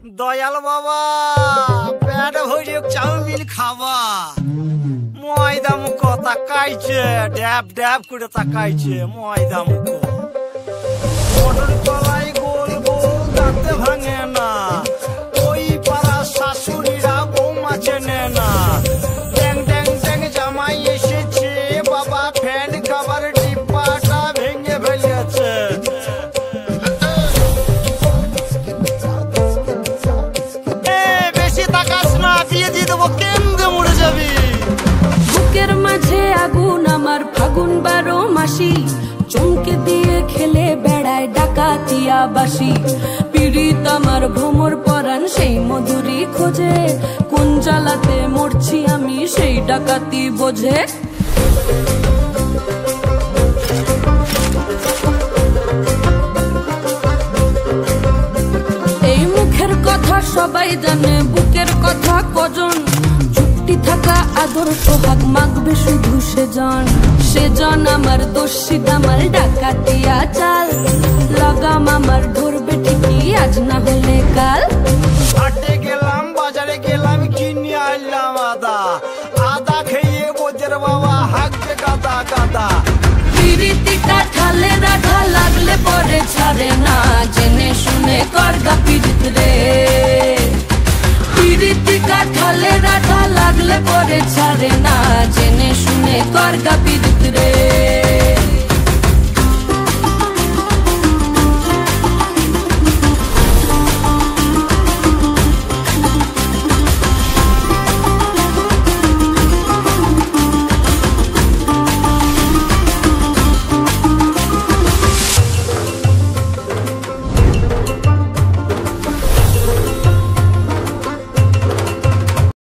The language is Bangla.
দয়াল বাবা পেট ভরে চাউমিন খাবা ময়দা মুখ তাকাইছে ড্যাব ড্যাব করে তাকাইছে ময়দা মুখ মটর কলাই গোল গোল দাঁতে ভাঙে না ওই পাড়া শাশুড়িরা বৌমা চেনে না ট্যাং ট্যাং ট্যাং জামাই এসেছে বাবা ফ্যান খাবার ডিব্বাটা ভেঙে ফেলেছে বুকের মাঝে আগুন আমার ফাগুন 12 মাসি চমকে দিয়ে খেলে বেড়ায় ডাকাতিয়া বাসি পীড়িত আমার ভ্রমর পরাণ সেই মধুরি খোঁজে কোন জ্বালাতে মরছি আমি সেই ডাকাতি বোঝে এই মুখের কথা সবাই জানে বুকের কথা কজন থাকা আদর সোহাগ মাগবে শুধু সেজন আমার দোষী দামাল ডাকাতিয়া চাল লাগাম আমার ধরবে ঠিকই আজ না হলে কাল হাটে গেলাম বাজারে গেলাম কিনে আনলাম আদা আদা খেয়ে বোঝের বাবা হাঁকছে গাদা গাদা পিরিতিটা ঠালে রাখা লাগলে পরে ছাড়ে না জেনে শুনে করগা পিরিত রে পিরিতিটা ঠালে রাখা লাগলে পরে ছাড়ে না জেনে শুনে করগা পিরিত রে